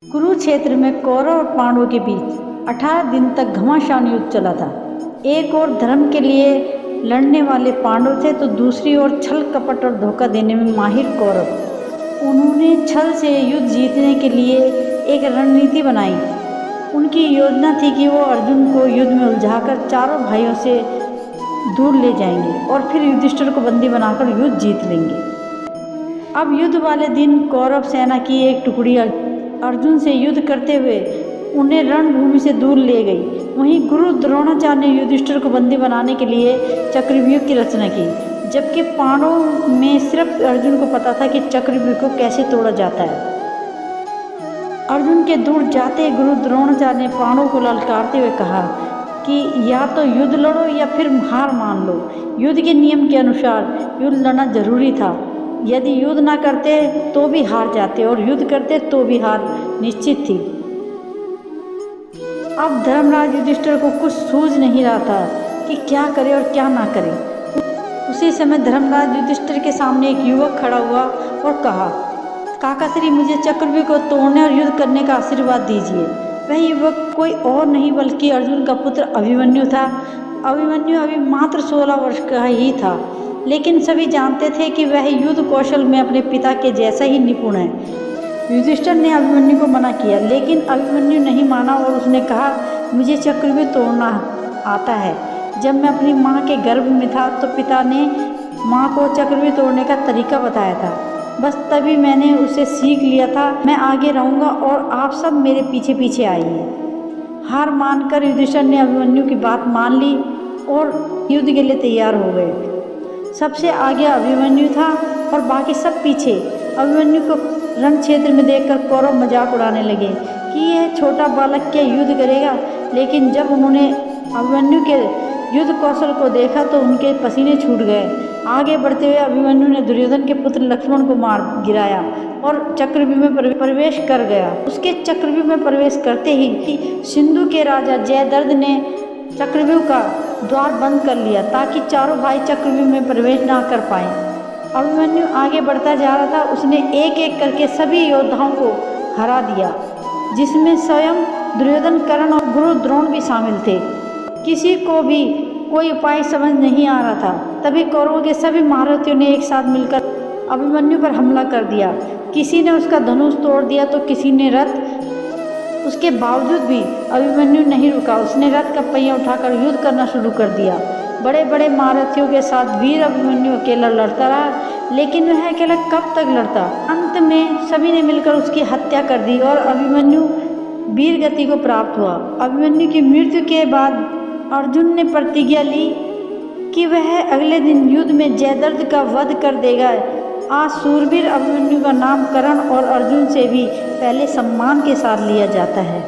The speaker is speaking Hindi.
कुरुक्षेत्र में कौरव और पांडवों के बीच 18 दिन तक घमासान युद्ध चला था। एक और धर्म के लिए लड़ने वाले पांडव थे तो दूसरी ओर छल कपट और धोखा देने में माहिर कौरव। उन्होंने छल से युद्ध जीतने के लिए एक रणनीति बनाई। उनकी योजना थी कि वो अर्जुन को युद्ध में उलझाकर चारों भाइयों से दूर ले जाएंगे और फिर युधिष्ठिर को बंदी बनाकर युद्ध जीत लेंगे। अब युद्ध वाले दिन कौरव सेना की एक टुकड़ी अर्जुन से युद्ध करते हुए उन्हें रणभूमि से दूर ले गई। वहीं गुरु द्रोणाचार्य ने युधिष्ठिर को बंदी बनाने के लिए चक्रव्यूह की रचना की, जबकि पांडवों में सिर्फ अर्जुन को पता था कि चक्रव्यूह को कैसे तोड़ा जाता है। अर्जुन के दूर जाते गुरु द्रोणाचार्य ने पांडवों को ललकारते हुए कहा कि या तो युद्ध लड़ो या फिर हार मान लो। युद्ध के नियम के अनुसार युद्ध लड़ना जरूरी था। यदि युद्ध ना करते तो भी हार जाते और युद्ध करते तो भी हार निश्चित थी। अब धर्मराज युधिष्ठिर को कुछ सूझ नहीं रहा था कि क्या करे और क्या ना करे। उसी समय धर्मराज युधिष्ठिर के सामने एक युवक खड़ा हुआ और कहा, काकाश्री, मुझे चक्रव्यूह को तोड़ने और युद्ध करने का आशीर्वाद दीजिए। वह युवक कोई और नहीं बल्कि अर्जुन का पुत्र अभिमन्यु था। अभिमन्यु अभी मात्र 16 वर्ष का ही था, लेकिन सभी जानते थे कि वह युद्ध कौशल में अपने पिता के जैसा ही निपुण है। युधिष्ठिर ने अभिमन्यु को मना किया, लेकिन अभिमन्यु नहीं माना और उसने कहा, मुझे चक्रव्यूह तोड़ना आता है। जब मैं अपनी माँ के गर्भ में था तो पिता ने माँ को चक्रव्यूह तोड़ने का तरीका बताया था। बस तभी मैंने उसे सीख लिया था। मैं आगे रहूँगा और आप सब मेरे पीछे पीछे आइए। हार मानकर युधिष्ठिर ने अभिमन्यु की बात मान ली और युद्ध के लिए तैयार हो गए। सबसे आगे अभिमन्यु था और बाकी सब पीछे। अभिमन्यु को रण क्षेत्र में देखकर कौरव मजाक उड़ाने लगे कि यह छोटा बालक क्या युद्ध करेगा। लेकिन जब उन्होंने अभिमन्यु के युद्ध कौशल को देखा तो उनके पसीने छूट गए। आगे बढ़ते हुए अभिमन्यु ने दुर्योधन के पुत्र लक्ष्मण को मार गिराया और चक्रव्यूह में प्रवेश कर गया। उसके चक्रव्यूह में प्रवेश करते ही सिंधु के राजा जयद्रथ ने चक्रव्यूह का द्वार बंद कर लिया ताकि चारों भाई चक्रव्यूह में प्रवेश ना कर पाए। अभिमन्यु आगे बढ़ता जा रहा था। उसने एक एक करके सभी योद्धाओं को हरा दिया, जिसमें स्वयं दुर्योधन, कर्ण और गुरु द्रोण भी शामिल थे। किसी को भी कोई उपाय समझ नहीं आ रहा था। तभी कौरवों के सभी महारथियों ने एक साथ मिलकर अभिमन्यु पर हमला कर दिया। किसी ने उसका धनुष तोड़ दिया तो किसी ने रथ। उसके बावजूद भी अभिमन्यु नहीं रुका। उसने रथ का पहिया उठाकर युद्ध करना शुरू कर दिया। बड़े बड़े महारथियों के साथ वीर अभिमन्यु अकेला लड़ता रहा, लेकिन वह अकेला कब तक लड़ता। अंत में सभी ने मिलकर उसकी हत्या कर दी और अभिमन्यु वीर गति को प्राप्त हुआ। अभिमन्यु की मृत्यु के बाद अर्जुन ने प्रतिज्ञा ली कि वह अगले दिन युद्ध में जयद्रथ का वध कर देगा। आज शूरवीर अभिमन्यु का नाम कर्ण और अर्जुन से भी पहले सम्मान के साथ लिया जाता है।